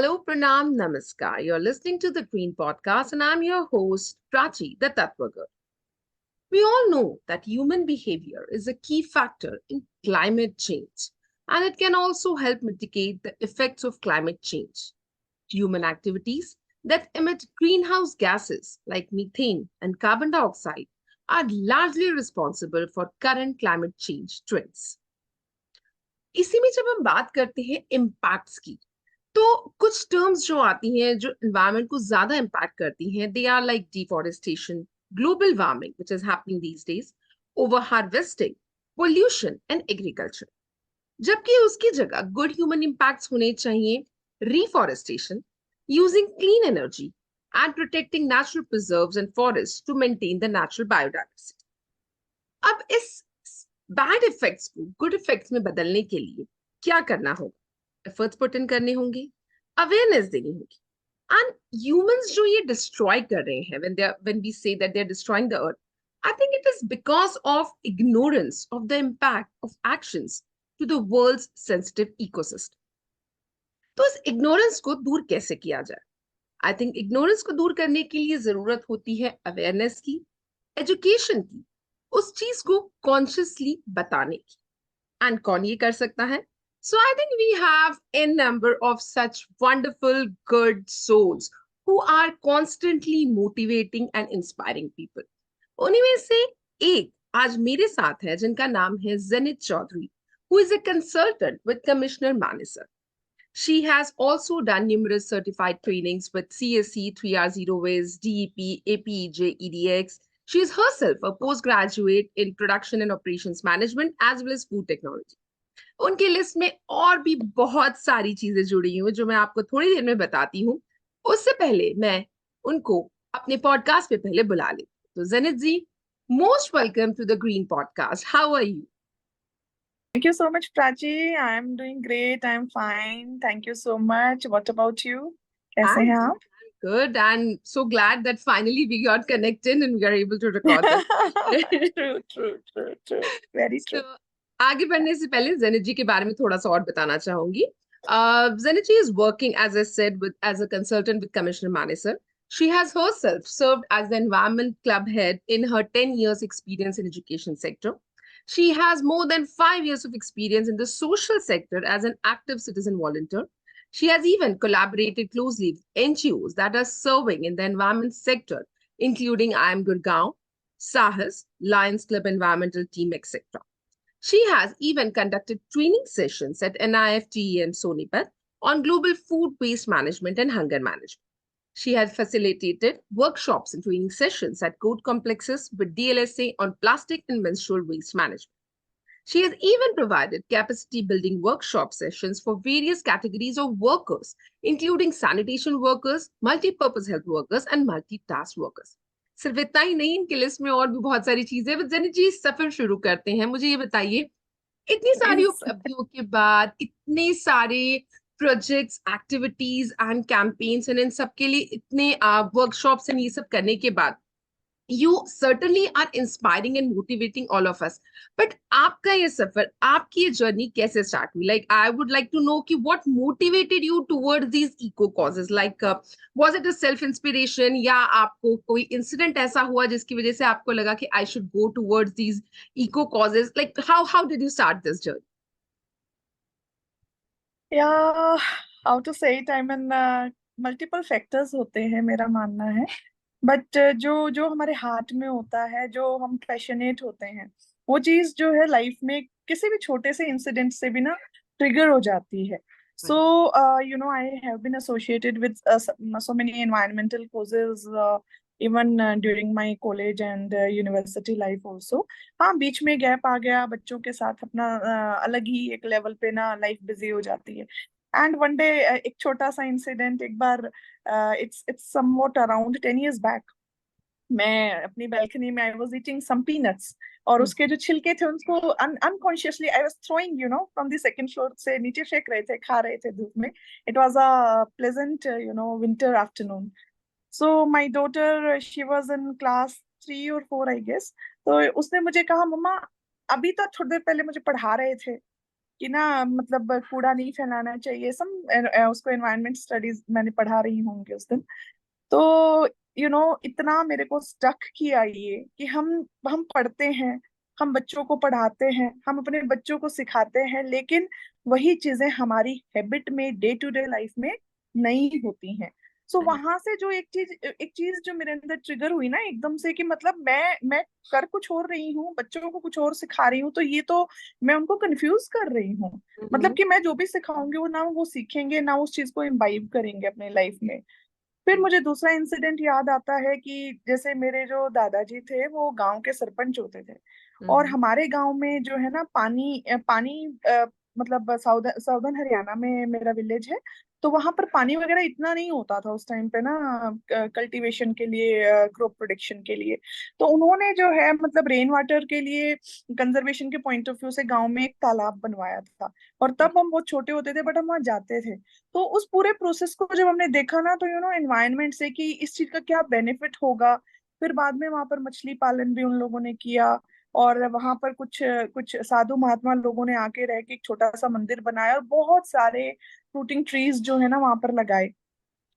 Hello, Pranam, Namaskar. You're listening to the Green Podcast, and I'm your host, Prachi, the Tattva Girl. We all know that human behavior is a key factor in climate change, and it can also help mitigate the effects of climate change. Human activities that emit greenhouse gases like methane and carbon dioxide are largely responsible for current climate change trends. इसी में जब हम बात करते हैं impacts की, तो कुछ टर्म्स जो आती हैं जो एनवायरनमेंट को ज्यादा इम्पैक्ट करती हैं, they are like deforestation, global warming which is happening these days, over harvesting, pollution and agriculture. जबकि उसकी जगह गुड ह्यूमन इम्पैक्ट्स होने चाहिए reforestation, using clean energy and protecting natural preserves and forest to maintain the natural biodiversity. अब इस bad effects को good effects में बदलने के लिए क्या करना होगा? एफर्ट्स पुट इन करने होंगे, अवेयरनेस देनी होगी। एंड ह्यूमंस जो ये डिस्ट्रॉय कर रहे हैं, when we say that they're destroying the earth, I think it is because of ignorance of the impact of actions to the world's sensitive ecosystem. तो इस इग्नोरेंस को दूर कैसे किया जाए? आई थिंक इग्नोरेंस को दूर करने के लिए जरूरत होती है अवेयरनेस की, एजुकेशन की, उस चीज को कॉन्शियसली बताने की। एंड कौन ये कर सकता है? So I think we have a number of such wonderful, good souls who are constantly motivating and inspiring people. उन्हीं में से एक आज मेरे साथ है जिनका नाम है Jenit Chaudhary, who is a consultant with Commissioner Manesar. She has also done numerous certified trainings with CSC, 3R0 Wiz, DEP, APEJ, EDX. She is herself a postgraduate in production and operations management as well as food technology. उनकी list में और भी बहुत सारी चीजें जुड़ी हुई जो मैं आपको थोड़ी देर में बताती हूँ। उससे पहले मैं उनको अपने पॉडकास्ट पे पहले बुला लेती हूँ। तो Zenith ji, most welcome to the Green Podcast. How are you? Thank you so much, Prachi. I'm doing great. I'm fine. Thank you so much. What about you? कैसे हैं आप? Good, and so glad that finally we got connected and we are able to record this. True. Very true. So, आगे बढ़ने से पहले जेनित जी के बारे में थोड़ा सा और बताना चाहूंगी। Zenit ji is working, as I said, as a consultant with Commissioner Manesar. She has herself served as the environment club head in her 10 years experience in education sector. She has more than 5 years of experience in the social sector as an active citizen volunteer. She has even collaborated closely with NGOs that are serving in the environment sector, including I Am Gurgaon, Sahas, Lions Club Environmental Team, etc. She has even conducted training sessions at NIFTE and Sonipat on global food waste management and hunger management. She has facilitated workshops and training sessions at court complexes with DLSA on plastic and menstrual waste management. She has even provided capacity building workshop sessions for various categories of workers, including sanitation workers, multi-purpose health workers, and multitask workers. सिर्फ इतना ही नहीं, इनकी list में और भी बहुत सारी चीजें। जेनित जी, सफर शुरू करते हैं। मुझे ये बताइए, इतनी सारी उपलब्धियों के बाद, इतने सारे projects, activities and campaigns and in सब के लिए इतने वर्कशॉप्स एंड ये सब करने के बाद, you certainly are inspiring and motivating all of us. But आपका ये सफर, आपकी ये जर्नी कैसे स्टार्ट हुई? Like, I would like to know कि what motivated you towards these eco causes? Like, was it a self inspiration या आपको कोई इंसिडेंट ऐसा हुआ जिसकी वजह से आपको लगा कि I should go towards these eco causes? Like, how did you start this journey? Yeah, how to say it? I mean, multiple factors होते हैं, मेरा मानना है। बट जो जो हमारे हार्ट में होता है, जो हम पैशनेट होते हैं, वो चीज जो है लाइफ में किसी भी छोटे से इंसिडेंट से भी ना ट्रिगर हो जाती है। So I have been associated with so many environmental causes even during my college and university life also. हाँ, बीच में गैप आ गया, बच्चों के साथ अपना अलग ही एक लेवल पे ना लाइफ बिजी हो जाती है। एंड वन डे एक छोटा सा इंसिडेंट, एक बार it's somewhat around 10 years back, मैं अपनी बैल्कनी में I was eating some peanuts, और उसके जो छिलके थे उनको unconsciously I was throwing from the second floor से नीचे फेंक रहे थे, खा रहे थे धूप में। It was a pleasant winter afternoon. So my daughter, she was in class 3 or 4 I guess. तो उसने मुझे कहा, मम्मा अभी तो थोड़ी देर पहले मुझे पढ़ा रहे थे कि ना मतलब कूड़ा नहीं फैलाना चाहिए, सम उसको एनवायरमेंट स्टडीज मैंने पढ़ा रही होंगी उस दिन। तो इतना मेरे को स्टक किया ये कि हम पढ़ते हैं, हम बच्चों को पढ़ाते हैं, हम अपने बच्चों को सिखाते हैं, लेकिन वही चीजें हमारी हैबिट में, डे टू डे लाइफ में नहीं होती हैं। सो वहां से जो एक चीज जो मेरे अंदर ट्रिगर हुई ना एकदम से, कि मतलब मैं कर कुछ और रही हूँ, बच्चों को कुछ और सिखा रही हूँ, तो ये तो मैं उनको कंफ्यूज कर रही हूँ। मतलब कि मैं जो भी सिखाऊंगी वो ना वो सीखेंगे, ना उस चीज को इम्बाइब करेंगे अपने लाइफ में। फिर मुझे दूसरा इंसिडेंट याद आता है कि जैसे मेरे जो दादाजी थे वो गांव के सरपंच होते थे, और हमारे गांव में जो है ना पानी मतलब साउदर्न हरियाणा में मेरा विलेज है। तो वहां पर पानी वगैरह इतना नहीं होता था उस टाइम पे ना, कल्टीवेशन के लिए, क्रॉप प्रोडक्शन के लिए। तो उन्होंने जो है मतलब रेन वाटर के लिए कंजर्वेशन के पॉइंट ऑफ व्यू से गांव में एक तालाब बनवाया था। और तब हम बहुत छोटे होते थे, बट हम वहाँ जाते थे। तो उस पूरे प्रोसेस को जब हमने देखा ना, तो एनवायरनमेंट से कि इस चीज का क्या बेनिफिट होगा। फिर बाद में वहां पर मछली पालन भी उन लोगों ने किया, और वहां पर कुछ कुछ साधु महात्मा लोगों ने आके रह के एक छोटा सा मंदिर बनाया, और बहुत सारे फ्रूटिंग ट्रीज जो है ना वहां पर लगाए।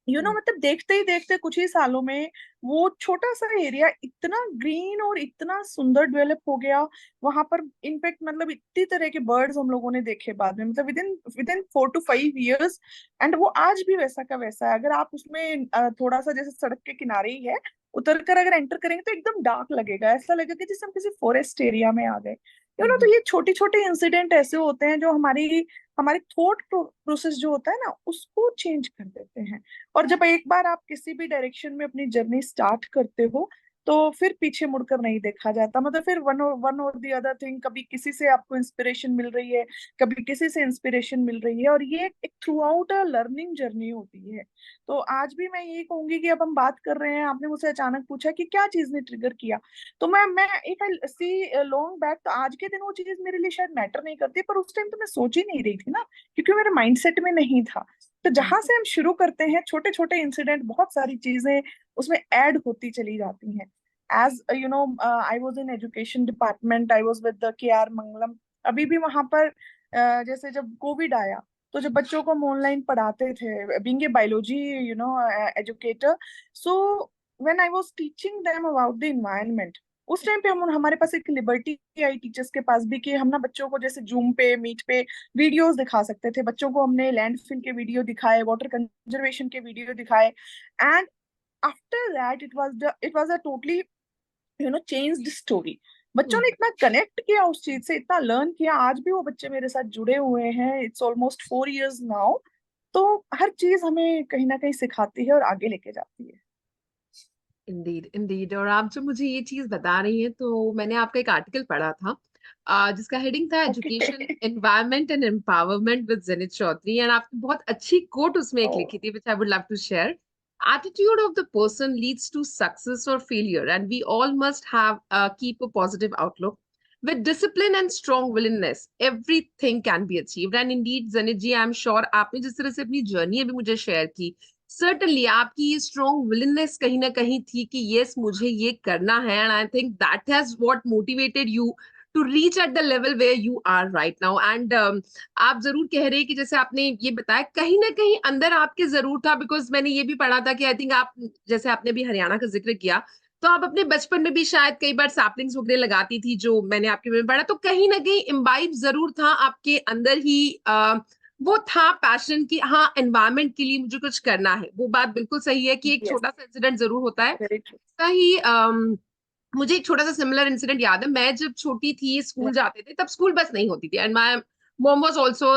मतलब देखते ही देखते कुछ ही सालों में वो छोटा सा एरिया इतना ग्रीन और इतना सुंदर डेवलप हो गया। वहां पर इनफैक्ट मतलब इतनी तरह के बर्ड्स हम लोगों ने देखे बाद में, मतलब within within 4 to 5 years। And वो आज भी वैसा का वैसा है। अगर आप उसमें थोड़ा सा जैसे सड़क के किनारे ही है, उतर कर अगर एंटर करेंगे तो एकदम डार्क लगेगा, ऐसा लगेगा कि जैसे हम किसी फॉरेस्ट एरिया में आ गए। तो ये छोटे छोटे इंसिडेंट ऐसे होते हैं जो हमारी हमारी थॉट प्रोसेस जो होता है ना उसको चेंज कर देते हैं। और जब एक बार आप किसी भी डायरेक्शन में अपनी जर्नी स्टार्ट करते हो, तो फिर पीछे मुड़कर नहीं देखा जाता। मतलब फिर वन और दी अदर थिंग, कभी किसी से आपको इंस्पिरेशन मिल रही है, कभी किसी से इंस्पिरेशन मिल रही है, और ये एक through out a learning journey होती है। तो आज भी मैं यही कहूंगी कि अब हम बात कर रहे हैं, आपने मुझसे अचानक पूछा कि क्या चीज ने ट्रिगर किया। तो मैं if I see long back, तो आज के दिन वो चीज मेरे लिए शायद मैटर नहीं करती, पर उस टाइम तो मैं सोच ही नहीं रही थी ना, क्योंकि मेरे माइंडसेट में नहीं था। तो जहां से हम शुरू करते हैं, छोटे छोटे इंसिडेंट, बहुत सारी चीजें उसमें ऐड होती चली जाती हैं। As I was in education department, I was with the KR Mangalam. अभी भी वहां पर जैसे जब कोविड आया, तो जब बच्चों को हम ऑनलाइन पढ़ाते थे, being a biology educator, so when I was teaching them about the environment, उस टाइम पे हमारे पास एक लिबर्टी आई टीचर्स के पास भी, कि हम ना बच्चों को जैसे जूम पे, मीट पे वीडियोस दिखा सकते थे। बच्चों को हमने लैंडफिल के वीडियो दिखाए, वाटर कंजर्वेशन के वीडियो दिखाए। And after that it was a totally changed story. बच्चों ने इतना कनेक्ट किया उस चीज से, इतना लर्न किया, आज भी वो बच्चे मेरे साथ जुड़े हुए हैं। It's almost 4 years now. तो हर चीज हमें कहीं ना कहीं सिखाती है और आगे लेके जाती है। Indeed Indeed. और आप जब मुझे ये चीज बता रही हैं तो मैंने आपका एक आर्टिकल पढ़ा था जिसका हेडिंग था okay. Education environment and empowerment with Zenith Chaudhary, and आपने बहुत अच्छी कोट उसमें एक लिखी थी which I would love to share. Attitude of the person leads to success or failure, and we all must have keep a positive outlook. With discipline and strong willingness, everything can be achieved. And indeed, Zanit ji, I'm sure आपने जिस तरह से अपनी journey अभी मुझे share की, certainly आपकी ये स्ट्रॉन्ग विलिंगनेस कहीं ना कहीं थी कि यस मुझे ये करना है, and I think that has what motivated you to reach at the level where you are right now. And आप जरूर कह रहे हैं कि जैसे आपने ये बताया कहीं ना कहीं अंदर आपके जरूर था, बिकॉज मैंने ये भी पढ़ा था कि आई थिंक आप, जैसे आपने भी हरियाणा का जिक्र किया, तो आप अपने बचपन में भी शायद कई बार सैपलिंग्स वगैरह लगाती थी, जो मैंने आपके में पढ़ा। तो कहीं ना कहीं इम्बाइब जरूर था आपके अंदर ही, वो था पैशन कि हाँ एनवायरनमेंट के लिए मुझे कुछ करना है। वो बात बिल्कुल सही है कि एक यस, छोटा सा इंसिडेंट जरूर होता है। Very true. ऐसा ही मुझे एक छोटा सा सिमिलर इंसिडेंट याद है। मैं जब छोटी थी, स्कूल जाते थे, तब स्कूल बस नहीं होती थी, and my mom was also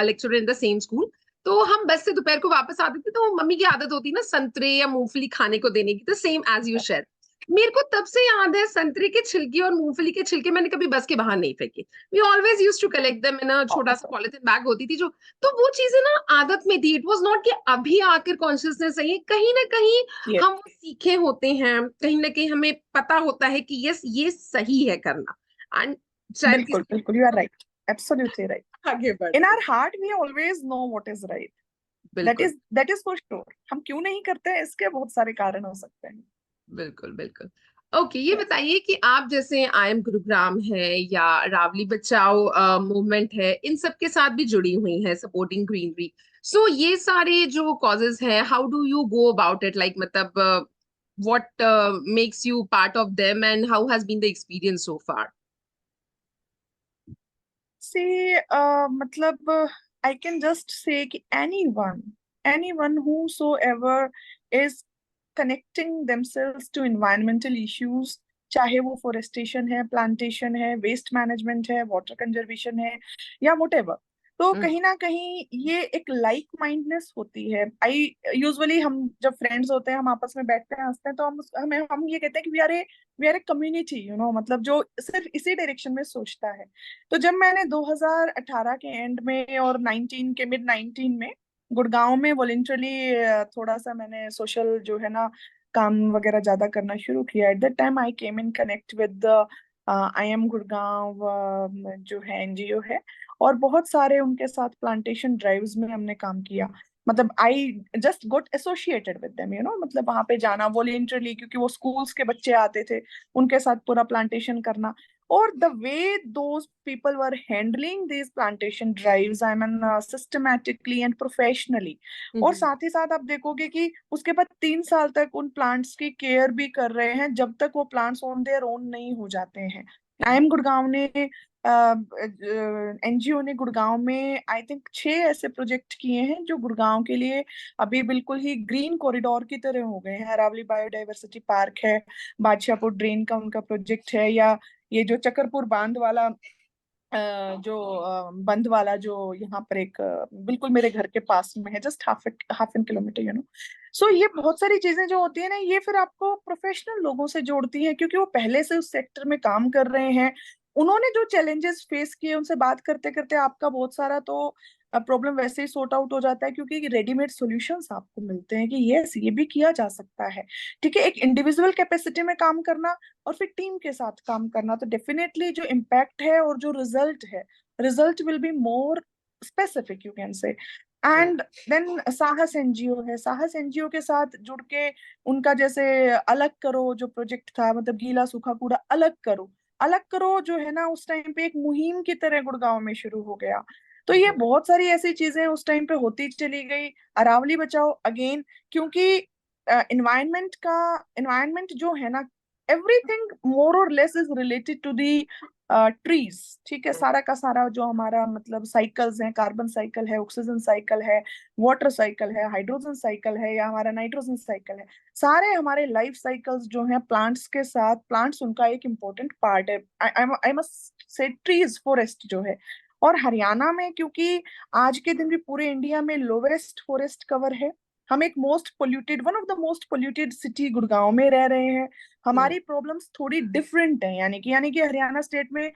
lecturer in the same school. तो हम बस से दोपहर को वापस आते थे, तो मम्मी की आदत होती ना संतरे या मूंगफली खाने को देने की, तो सेम एज यू शेयर। मेरे को तब से याद है संतरे के छिलके और मूंगफली के छिलके मैंने कभी बस के बाहर नहीं फेंके। We always used to collect them in a छोटा सा पॉलिथीन बैग होती थी जो। तो वो चीजें ना आदत में थी, इट वाज नॉट कि अभी आकर कॉन्शियसनेस है, कहीं ना कहीं यस, हम वो सीखे होते हैं, कहीं ना कहीं हमें पता होता है कि यस ये सही है करना, एंड शायद बिल्कुल किसी बिल्कुल, you are right, absolutely right. आगे इन बढ़ते आवर हैं। Heart we always know what is right. That बिल्कुल is that is for sure. हम क्यों नहीं करते हैं, इसके बहुत सारे कारण हो सकते हैं। बिल्कुल बिल्कुल। ओके, ये यस। बताइए कि आप जैसे आई एम गुरुग्राम है या रावली बचाओ मूवमेंट है, इन सब के साथ भी जुड़ी हुई हैं, सपोर्टिंग ग्रीनरी। सो ये सारे जो कॉजेज हैं, how do you go about it, like मतलब what makes you part of them and how has been the experience so far? See मतलब आई कैन जस्ट से कि anyone who whosoever is connecting themselves to environmental issues, चाहे वो फोरेस्टेशन है, plantation है, waste management है, water conservation है, या whatever, तो कहीं ना कहीं ये एक लाइक माइंडनेस होती है। आई यूजुअली हम जब फ्रेंड्स होते हैं, हम आपस में बैठते हैं, हंसते हैं, तो हम ये कहते हैं कि वी आर ए कम्युनिटी, मतलब जो सिर्फ इसी डायरेक्शन में सोचता है। तो जब मैंने 2018 के एंड में और 19 के मिड 19 में गुड़गांव में वॉलेंटरली थोड़ा सा मैंने सोशल जो है ना काम वगैरह ज्यादा करना शुरू किया, eight that time I came in connect with I am Gurgaon, जो है एनजीओ है, और बहुत सारे उनके साथ प्लांटेशन ड्राइव्स में हमने काम किया। मतलब I just got associated with them, मतलब वहां पे जाना वॉलेंटरली, क्योंकि वो स्कूल्स के बच्चे आते थे, उनके साथ पूरा प्लांटेशन करना। और the way those people were handling these plantation drives, I mean, systematically and professionally। और साथ ही साथ आप देखोगे कि उसके बाद 3 साल तक उन प्लांट्स की केयर भी कर रहे हैं, जब तक वो प्लांट्स ऑन देयर ओन नहीं हो जाते हैं। आई एम गुड़गांव ने, एनजीओ ने गुड़गांव में आई थिंक 6 ऐसे प्रोजेक्ट किए हैं जो गुड़गांव के लिए अभी बिल्कुल ही ग्रीन कॉरिडोर की तरह हो गए हैं। अरावली बायोडाइवर्सिटी पार्क है, बादशाहपुर ड्रेन का उनका प्रोजेक्ट है, या ये जो चकरपुर बांध वाला, जो बंद वाला जो यहाँ पर एक बिल्कुल मेरे घर के पास में है, जस्ट हाफ एन किलोमीटर, सो ये बहुत सारी चीजें जो होती है ना, ये फिर आपको प्रोफेशनल लोगों से जोड़ती हैं, क्योंकि वो पहले से उस सेक्टर में काम कर रहे हैं। उन्होंने जो चैलेंजेस फेस किए, उनसे बात करते करते आपका बहुत सारा तो प्रॉब्लम वैसे ही सॉर्ट आउट हो जाता है, क्योंकि रेडीमेड सॉल्यूशंस आपको मिलते हैं कि यस, ये भी किया जा सकता है। ठीक है, एक इंडिविजुअल कैपेसिटी में काम करना और फिर टीम के साथ काम करना, तो डेफिनेटली जो इम्पैक्ट है और जो रिजल्ट है, result will be more specific, you can say. And then Sahas NGO है, साहस एनजीओ के साथ जुड़ के उनका जैसे अलग करो जो प्रोजेक्ट था, मतलब गीला सूखा कूड़ा अलग करो, अलग करो जो है ना, उस टाइम पे एक मुहिम की तरह गुड़गांव में शुरू हो गया। तो ये बहुत सारी ऐसी चीजें उस टाइम पे होती चली गई। अरावली बचाओ अगेन, क्योंकि इन्वायरमेंट जो है ना, एवरीथिंग मोर और less is related to the trees. ठीक है, सारा का सारा जो हमारा मतलब साइकिल्स हैं, कार्बन साइकिल है, ऑक्सीजन साइकिल है, वाटर साइकिल है, हाइड्रोजन साइकिल है, या हमारा नाइट्रोजन साइकिल है, सारे हमारे लाइफ साइकिल्स जो हैं प्लांट्स के साथ, प्लांट्स उनका एक इम्पोर्टेंट पार्ट है। I must say trees, forest जो है। और हरियाणा में, क्योंकि आज के दिन भी पूरे इंडिया में लोवेस्ट फॉरेस्ट कवर है, हम एक most polluted, one of the most polluted city Gurgaon में रह रहे हैं। हमारी प्रॉब्लम्स थोड़ी डिफरेंट हैं, यानी कि हरियाणा स्टेट में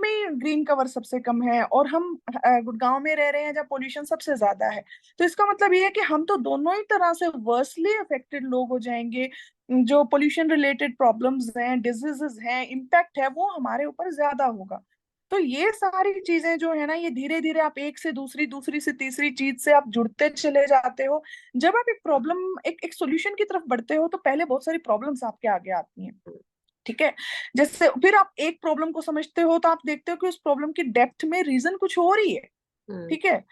ही ग्रीन कवर सबसे कम है, और हम गुड़गांव में रह रहे हैं जहाँ पोल्यूशन सबसे ज्यादा है। तो इसका मतलब ये है कि हम तो दोनों ही तरह से वर्सली अफेक्टेड लोग हो जाएंगे। जो पोल्यूशन रिलेटेड प्रॉब्लम्स हैं, डिजीजेस हैं, इम्पैक्ट है, वो हमारे ऊपर ज्यादा होगा। तो ये सारी चीजें जो है ना, ये धीरे धीरे आप एक से दूसरी, दूसरी से तीसरी चीज से आप जुड़ते चले जाते हो। जब आप एक प्रॉब्लम, एक सॉल्यूशन की तरफ बढ़ते हो, तो पहले बहुत सारी प्रॉब्लम्स आपके आगे आती हैं। ठीक है, जैसे फिर आप एक प्रॉब्लम को समझते हो, तो आप देखते हो कि उस प्रॉब्लम की डेप्थ में रीजन कुछ और ही है। ठीक है,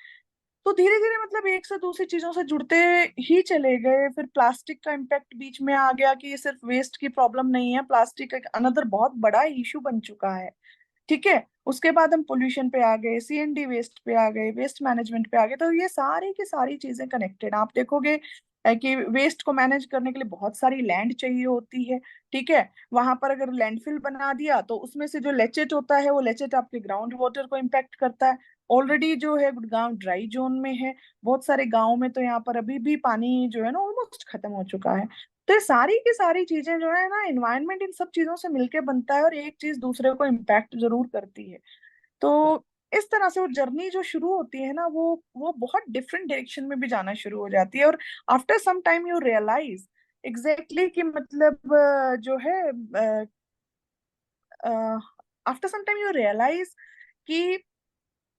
तो धीरे धीरे मतलब एक से दूसरी चीजों से जुड़ते ही चले गए। फिर प्लास्टिक का इम्पैक्ट बीच में आ गया कि ये सिर्फ वेस्ट की प्रॉब्लम नहीं है, प्लास्टिक एक अनदर बहुत बड़ा इशू बन चुका है। ठीक है, उसके बाद हम पोल्यूशन पे आ गए, सीएनडी वेस्ट पे आ गए, वेस्ट मैनेजमेंट पे आ गए। तो ये सारी की सारी चीजें कनेक्टेड। आप देखोगे कि वेस्ट को मैनेज करने के लिए बहुत सारी लैंड चाहिए होती है। ठीक है, वहां पर अगर लैंडफिल बना दिया, तो उसमें से जो लेचेट होता है, वो लेचेट आपके ग्राउंड वाटर को इम्पेक्ट करता है। ऑलरेडी जो है गुड़गांव ड्राई जोन में है, बहुत सारे गाँव में तो यहाँ पर अभी भी पानी जो है ना ऑलमोस्ट खत्म हो चुका है। तो ये सारी की सारी चीजें जो है ना, एनवायरनमेंट इन सब चीजों से मिलके बनता है, और एक चीज दूसरे को इम्पैक्ट जरूर करती है। तो इस तरह से वो जर्नी जो शुरू होती है ना, वो बहुत डिफरेंट डायरेक्शन में भी जाना शुरू हो जाती है। और after some time you realise exactly कि मतलब जो है, after some time you realise कि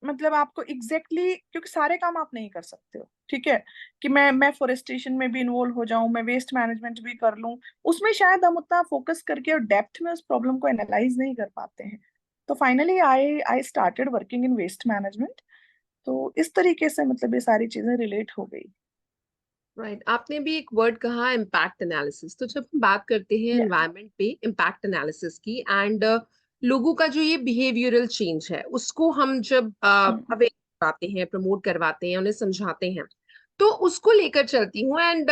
मतलब आपको क्योंकि सारे काम आप नहीं कर सकते हो, ठीक है, कि मैं फॉरेस्टेशन में भी इन्वॉल्व हो जाऊं, मैं वेस्ट मैनेजमेंट भी कर लूं, उसमें शायद हम उतना फोकस करके और डेप्थ में उस प्रॉब्लम को एनालाइज नहीं कर पाते हैं। तो finally I I started working in waste management. तो इस तरीके से मतलब ये सारी चीजें रिलेट हो गई। राइट, आपने भी एक वर्ड कहा इम्पैक्ट एनालिसिस। तो जब हम बात करते हैं या एनवायरनमेंट पे इम्पैक्ट एनालिसिस की, एंड लोगों का जो ये बिहेवियरल चेंज है उसको हम जब अवेयर करवाते हैं, प्रमोट करवाते हैं, उन्हें समझाते हैं, तो उसको लेकर चलती हूँ। एंड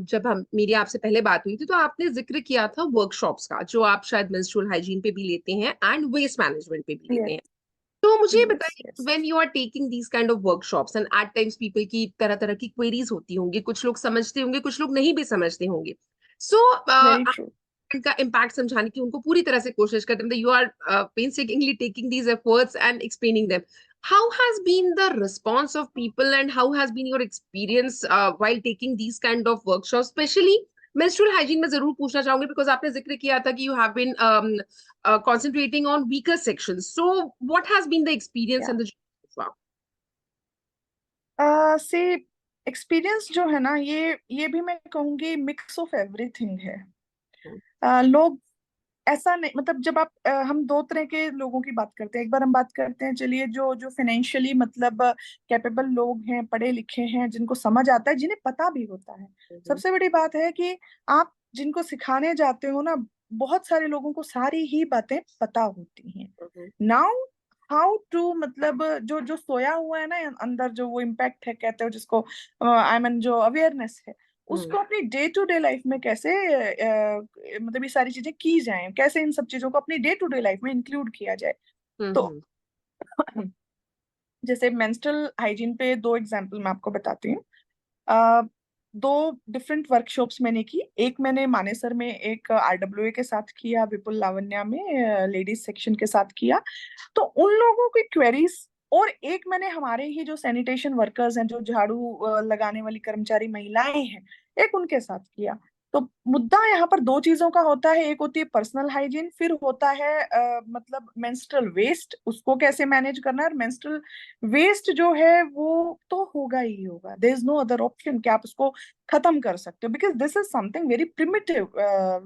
जब हम मेरी आपसे पहले बात हुई थी तो आपने जिक्र किया था वर्कशॉप्स का, जो आप शायद मेंस्ट्रुअल हाइजीन पे भी लेते हैं एंड वेस्ट मैनेजमेंट पे भी लेते यस हैं। तो मुझे ये यस बताइए, yes. When you are taking these kind of workshops, and at times people की तरह तरह की क्वेरीज होती होंगी, कुछ लोग समझते होंगे, कुछ लोग नहीं भी समझते होंगे। So very true. इनका इम्पैक्ट समझाने की उनको पूरी तरह से कोशिश करते हैं, you are painstakingly taking these efforts and explaining them. How has been the response of people, and how has been your experience while taking these kind of workshops, especially menstrual hygiene में जरूर पूछना चाहूंगी, because आपने जिक्र किया था कि you have been concentrating on weaker sections. So what has been the experience या and the journey so far? से एक्सपीरियंस जो है ना, ये भी मैं कहूंगी मिक्स ऑफ एवरीथिंग है। लोग ऐसा नहीं, मतलब जब आप हम दो तरह के लोगों की बात करते हैं। एक बार हम बात करते हैं, चलिए, जो जो फाइनेंशियली मतलब कैपेबल लोग हैं, पढ़े लिखे हैं, जिनको समझ आता है, जिन्हें पता भी होता है। Mhm, सबसे बड़ी बात है कि आप जिनको सिखाने जाते हो ना, बहुत सारे लोगों को सारी ही बातें पता होती हैं। mhm, नाउ हाउ टू, मतलब जो जो सोया हुआ है ना अंदर, जो वो इम्पैक्ट है कहते हो जिसको, आई मीन जो अवेयरनेस है, mhm, उसको अपनी डे टू डे लाइफ में कैसे मतलब ये सारी चीजें की जाएं, कैसे इन सब चीजों को अपनी डे टू डे लाइफ में इंक्लूड किया जाए। तो mhm, जैसे मेंस्ट्रुअल हाइजीन पे दो एग्जांपल मैं आपको बताती हूँ। अ, दो डिफरेंट वर्कशॉप्स मैंने की। एक मैंने मानेसर में एक आरडब्ल्यूए के साथ किया, विपुल लावण्या में लेडीज सेक्शन के साथ किया। तो उन लोगों की क्वेरीज, और एक मैंने हमारे ही जो सैनिटेशन वर्कर्स हैं, जो झाड़ू लगाने वाली कर्मचारी महिलाएं हैं, एक उनके साथ किया। तो मुद्दा यहाँ पर दो चीजों का होता है। एक होती है पर्सनल हाइजीन, फिर होता है मतलब मेंस्ट्रुअल वेस्ट, उसको कैसे मैनेज करना है। और मेंस्ट्रुअल वेस्ट जो है वो तो होगा ही होगा, there is no other option कि आप उसको खत्म कर सकते हो, because this is something very primitive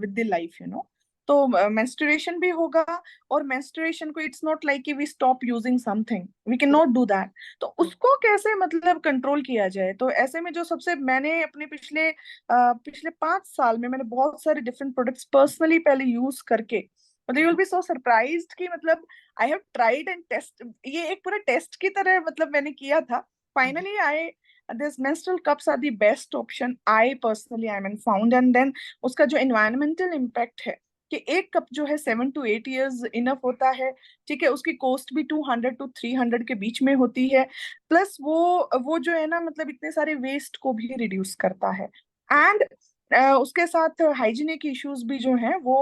with the life, you know. तो मेंस्ट्रुएशन भी होगा, और मेंस्ट्रुएशन को इट्स नॉट लाइक कि we stop using something, we can not do that. तो mhm, उसको कैसे मतलब कंट्रोल किया जाए। तो ऐसे में जो सबसे मैंने अपने पिछले 5 साल में मैंने बहुत सारे डिफरेंट प्रोडक्ट्स पर्सनली पहले यूज करके, मतलब you will mhm, be so surprised कि मतलब I have tried and test, ये एक पूरा टेस्ट की तरह मतलब मैंने किया था। mhm, finally I this menstrual cups are the best option I personally I mean found। and then उसका जो environmental impact है, कि एक कप जो है 7 to 8 years इनफ होता है, ठीक है। उसकी कॉस्ट भी 200 to 300 के बीच में होती है। प्लस वो जो है ना, मतलब इतने सारे वेस्ट को भी रिड्यूस करता है। एंड उसके साथ हाइजीनिक इश्यूज भी जो हैं वो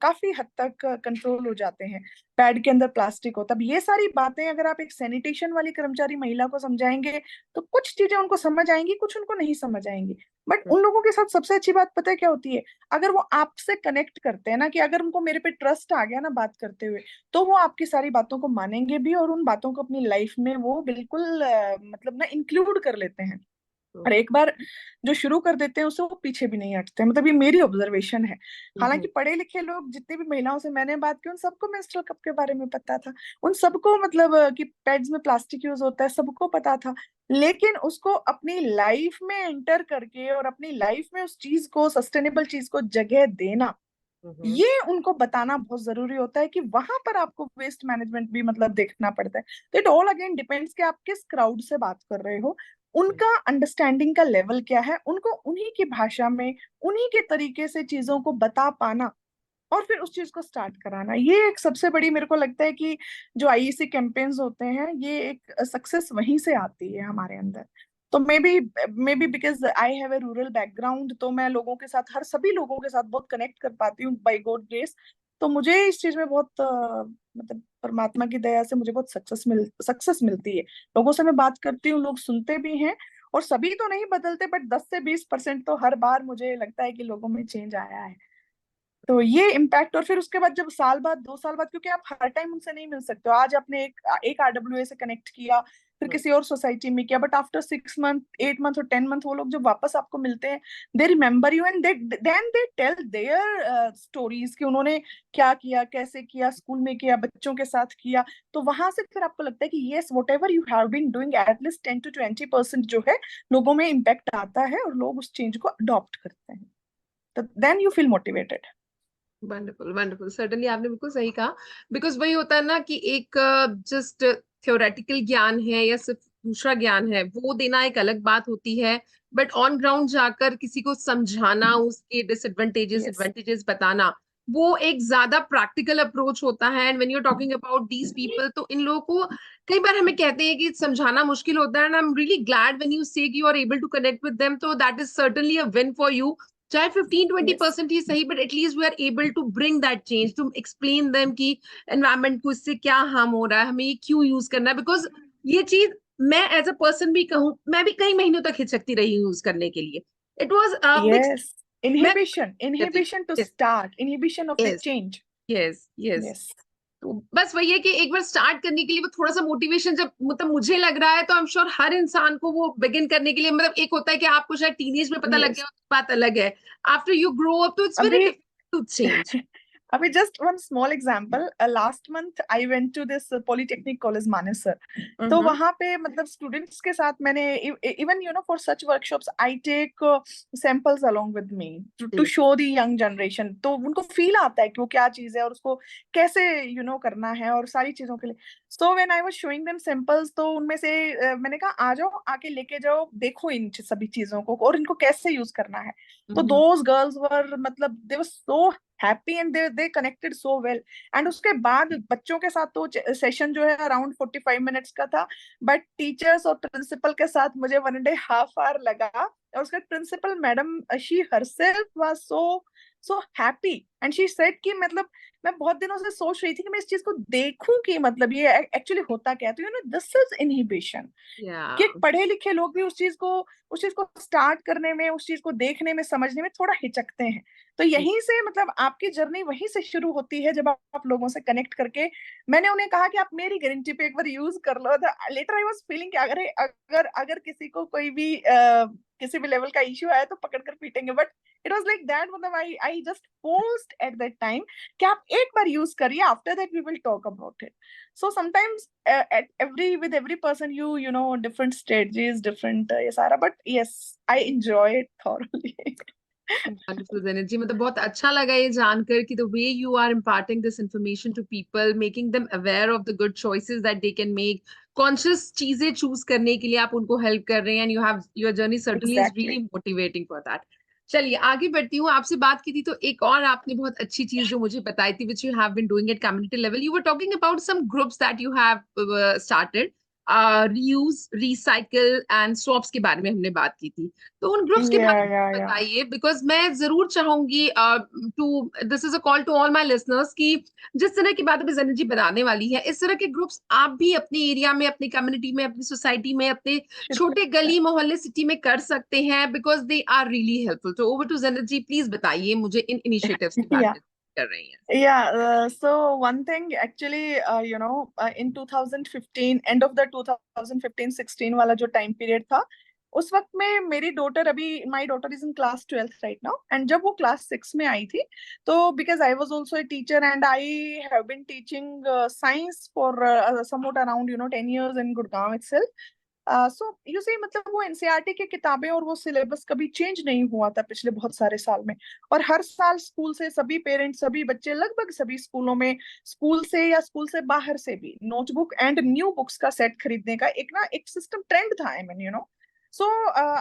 काफी हद तक कंट्रोल हो जाते हैं। पैड के अंदर प्लास्टिक होता है। अब ये सारी बातें अगर आप एक सैनिटेशन वाली कर्मचारी महिला को समझाएंगे, तो कुछ चीजें उनको समझ आएंगी, कुछ उनको नहीं समझ आएंगी। बट mhm, उन लोगों के साथ सबसे अच्छी बात पता है क्या होती है? अगर वो आपसे कनेक्ट करते हैं ना, कि अगर उनको मेरे पे ट्रस्ट आ गया ना बात करते हुए, तो वो आपकी सारी बातों को मानेंगे भी, और उन बातों को अपनी लाइफ में वो बिल्कुल मतलब ना इंक्लूड कर लेते हैं। और mhm, एक बार जो शुरू कर देते हैं उससे वो पीछे भी नहीं हटते, मतलब ये मेरी ऑब्जर्वेशन है। mhm, हालांकि पढ़े लिखे लोग जितनी भी महिलाओं से मैंने बात की, उन सबको मेंस्ट्रुअल कप के बारे में पता था। उन सबको मतलब कि पैड्स में प्लास्टिक यूज होता है, सबको पता था। लेकिन उसको अपनी लाइफ में एंटर करके और अपनी लाइफ में उस चीज को, सस्टेनेबल चीज को जगह देना, mhm, ये उनको बताना बहुत जरूरी होता है, कि वहां पर आपको वेस्ट मैनेजमेंट भी मतलब देखना पड़ता है। तो इट ऑल अगेन डिपेंड्स कि आप किस क्राउड से बात कर रहे हो, उनका अंडरस्टैंडिंग का लेवल क्या है, उनको उन्हीं की भाषा में, उन्हीं के तरीके से चीजों को बता पाना, और फिर उस चीज को स्टार्ट कराना। ये एक सबसे बड़ी, मेरे को लगता है कि जो आईईसी कैंपेन्स होते हैं, ये एक सक्सेस वहीं से आती है हमारे अंदर। तो may be because I have a rural background, तो मैं लोगों के साथ, हर सभी लोगों के साथ बहुत कनेक्ट कर पाती हूँ बाय गॉड ग्रेस। तो मुझे इस चीज में बहुत मतलब परमात्मा की दया से मुझे बहुत सक्सेस मिलती है। लोगों से मैं बात करती हूँ, लोग सुनते भी हैं, और सभी तो नहीं बदलते, बट 10 से 20% तो हर बार मुझे लगता है कि लोगों में चेंज आया है। तो ये इम्पैक्ट। और फिर उसके बाद जब साल बाद 2 साल बाद, क्योंकि आप हर टाइम उनसे नहीं मिल सकते हो, आज आपने एक आरडब्ल्यूए से कनेक्ट किया, फिर हम्म, किसी और सोसाइटी में किया, बट आफ्टर 6 मंथ 8 मंथ और 10 मंथ वो लोग जब वापस आपको मिलते हैं, they remember you and then they tell their stories कि उन्होंने क्या किया, कैसे किया, स्कूल में किया, बच्चों के साथ किया। तो वहां से फिर आपको लगता है कि yes, whatever you have been doing, at least 10 to 20% जो है लोगों में इम्पैक्ट आता है और लोग उस चेंज को अडॉप्ट करते हैं। तो then you feel motivated. Wonderful wonderful, certainly आपने बिल्कुल सही कहा। बिकॉज वही होता है ना कि एक जस्ट थ्योरेटिकल ज्ञान है या सिर्फ दूसरा ज्ञान है, वो देना एक अलग बात होती है। बट ऑन ग्राउंड जाकर किसी को समझाना, उसके डिसएडवांटेजेस यस, एडवांटेजेस बताना, वो एक ज्यादा प्रैक्टिकल अप्रोच होता है। And when you are talking about these people, तो इन लोगों को कई बार हमें कहते हैं कि समझाना मुश्किल होता है, and I am really glad when you say you are able to connect with them, तो that is certainly a win for you. चाहे 15-20% ही सही, but at least we are able to bring that change, to explain them कि environment को इससे क्या harm हो रहा है, हमें ये क्यों यूज करना है। बिकॉज ये चीज मैं एज अ पर्सन भी कहूँ, मैं भी कई महीनों तक हिचकती रही यूज करने के लिए। It was big. yes. मैं Inhibition to start, inhibition of the yes change. Yes yes. Yes. तो बस वही है कि एक बार स्टार्ट करने के लिए वो थोड़ा सा मोटिवेशन जब मतलब मुझे लग रहा है, तो आई एम श्योर हर इंसान को वो बिगिन करने के लिए, मतलब एक होता है कि आपको शायद टीनेज में पता लग Yes. गया, तो बात अलग है। आफ्टर यू ग्रो अप, तो इट्स वेरी अभी डिफिकल्ट टू चेंज। अभी just one small example. Last month I went to this Polytechnic College Manesar. तो हम्म। वहां पे मतलब स्टूडेंट्स के साथ मैंने, even for such workshops I take samples along with me to जी। शो द यंग जनरेशन, तो उनको फील आता है कि वो क्या चीज है और उसको कैसे करना है और सारी चीजों के लिए। So when I was showing them samples, तो उनमें से मैंने कहा आ जाओ, आके लेके जाओ, देखो इन सभी चीजों को और इनको कैसे यूज करना है। तो हम्म। दोज गर्ल्स वर मतलब they were so happy and they connected so well. And उसके बाद बच्चों के साथ तो सेशन जो है अराउंड 45 मिनट्स का था, बट टीचर्स और प्रिंसिपल के साथ मुझे 1.5 hour लगा। और उसके principal madam, she herself was so happy and she said कि मतलब मैं बहुत दिनों से सोच रही थी कि मैं इस चीज को देखूं कि मतलब ये एक्चुअली होता क्या है। तो दिस इज इनहिबिशन, या कि पढ़े लिखे लोग भी उस चीज को स्टार्ट करने में, उस चीज को देखने में, समझने में थोड़ा हिचकते हैं। तो यहीं से मतलब आपकी जर्नी वहीं से शुरू होती है, जब आप लोगों से कनेक्ट करके। मैंने उन्हें कहा कि आप मेरी गारंटी पे एक बार यूज कर लो। लेटर आई वाज फीलिंग कि अगर अगर अगर किसी को कोई भी किसी भी लेवल का इश्यू आया तो पकड़ कर पीटेंगे, but it was like that. मतलब I just post at that time कि आप एक बार यूज करिए, after that we will talk about it. So sometimes at every person you know different strategies, different ये सारा, but yes, I enjoy it thoroughly. Wonderful energy, मतलब बहुत अच्छा लगा ये जानकर कि the way you are imparting this information to people, making them aware of the good choices that they can make, conscious चीजें चूज करने के लिए आप उनको हेल्प कर रहे हैं। And you have your journey certainly is really Exactly. Motivating for that. चलिए आगे बढ़ती हूँ। आपसे बात की थी तो एक और आपने बहुत अच्छी चीज जो मुझे बताई थी, which you have been doing at community level, you were talking about some groups that you have started, reuse, recycle and swaps के बारे में हमने बात की थी। तो उन ग्रुप्स के बारे Yeah, में yeah, yeah. बताइए, बिकॉज मैं जरूर चाहूंगी to, this is a call to all my listeners कि जिस तरह की बात अभी जन जी बनाने वाली है, इस तरह के ग्रुप्स आप भी अपने एरिया में, अपनी कम्युनिटी में, अपनी सोसाइटी में, अपने शुरू कर छोटे सकते गली हैं। मोहल्ले सिटी में कर सकते हैं, because they are really helpful. तो over to Jan ji, please बताइए मुझे इन इनिशिएटिव्स के बारे Yeah. में कर रही हैं। Yeah, so one thing actually, in 2015, end of the 2015-16 वाला जो टाइम पीरियड था, उस वक्त में मेरी डॉटर, अभी my daughter is in class 12th right now, and जब वो क्लास 6 में आई थी, तो because I was also a teacher and I have been teaching science for somewhat around 10 years in Gurgaon itself. So you see मतलब वो NCERT की किताबें और वो सिलेबस कभी चेंज नहीं हुआ था पिछले बहुत सारे साल में। और हर साल स्कूल से सभी पेरेंट्स, सभी बच्चे, लगभग सभी स्कूलों में, स्कूल से या स्कूल से बाहर से भी नोटबुक एंड न्यू बुक्स का सेट खरीदने का एक सिस्टम ट्रेंड था। I mean so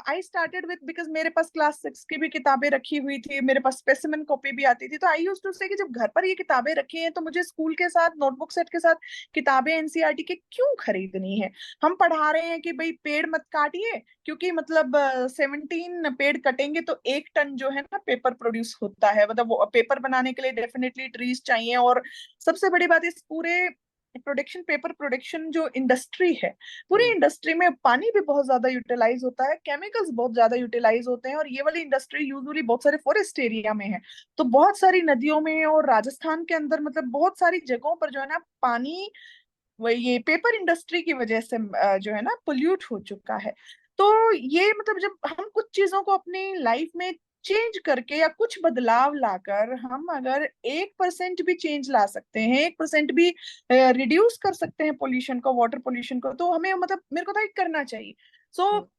I started with, because मेरे पास क्लास 6 की भी किताबें रखी हुई थी, मेरे पास स्पेसिमेन कॉपी भी आती थी। तो आई यूज्ड टू से कि जब घर पर ये किताबें रखी हैं तो मुझे स्कूल के साथ नोटबुक सेट के साथ किताबें एनसीईआरटी के क्यों खरीदनी है। हम पढ़ा रहे हैं कि भाई पेड़ मत काटिए, क्योंकि मतलब 17 पेड़ कटेंगे तो 1 टन जो है ना पेपर प्रोड्यूस होता है। मतलब वो पेपर बनाने के लिए डेफिनेटली ट्रीज चाहिए। और सबसे बड़ी बात, इस पूरे प्रोडक्शन, पेपर प्रोडक्शन जो इंडस्ट्री है, पूरी हम्म, इंडस्ट्री में पानी भी बहुत ज्यादा यूटिलाइज होता है, केमिकल्स बहुत ज्यादा यूटिलाइज होते हैं, और ये वाली इंडस्ट्री यूजुअली बहुत सारे फॉरेस्ट एरिया में है। तो बहुत सारी नदियों में और राजस्थान के अंदर मतलब बहुत सारी जगहों पर जो है ना पानी, वही ये पेपर इंडस्ट्री की वजह से जो है ना पोल्यूट हो चुका है। तो ये मतलब जब हम कुछ चीजों को अपनी लाइफ में चेंज करके या कुछ बदलाव लाकर हम अगर 1% भी चेंज ला सकते हैं, 1% भी रिड्यूस कर सकते हैं पोल्यूशन को, वाटर पोल्यूशन को, तो हमें मतलब मेरे को तो ये करना चाहिए। सो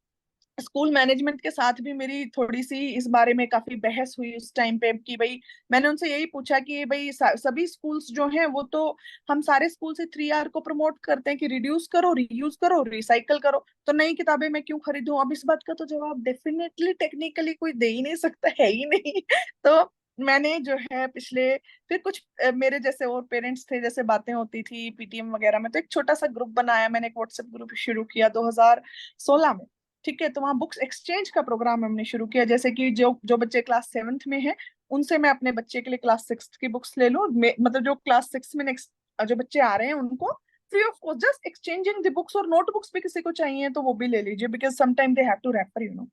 स्कूल मैनेजमेंट के साथ भी मेरी थोड़ी सी इस बारे में काफी बहस हुई उस टाइम पे कि भाई, मैंने उनसे यही पूछा कि भाई सभी स्कूल्स जो हैं वो तो, हम सारे स्कूल से 3R को प्रमोट करते हैं कि रिड्यूस करो, रीयूज करो, रिसाइकल करो, तो नई किताबें मैं क्यों खरीदूं? अब इस बात का तो जवाब डेफिनेटली टेक्निकली कोई दे ही नहीं सकता, है ही नहीं। तो मैंने जो है पिछले, फिर कुछ मेरे जैसे और पेरेंट्स थे, जैसे बातें होती थी पीटीएम वगैरह में, तो एक छोटा सा ग्रुप बनाया मैंने, एक व्हाट्सएप ग्रुप शुरू किया 2016 में। ठीक है, तो वहाँ बुक्स एक्सचेंज का प्रोग्राम हमने शुरू किया, जैसे कि जो जो बच्चे क्लास 7th में हैं, उनसे मैं अपने बच्चे के लिए क्लास 6th की बुक्स ले लूँ, मतलब जो क्लास 6 में नेक्स्ट जो बच्चे आ रहे हैं उनको free of cost just exchanging the books, और नोटबुक्स भी किसी को चाहिए तो वो भी ले लीजिए, because sometime they have to refer, you know.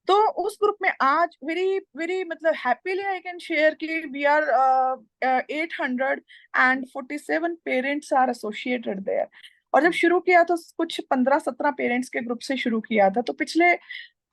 तो उस ग्रुप में आज वेरी वेरी मतलब हैप्पीली आई कैन शेयर कि we are 847 parents are associated there. और जब शुरू किया तो कुछ 15-17 पेरेंट्स के ग्रुप से शुरू किया था। तो पिछले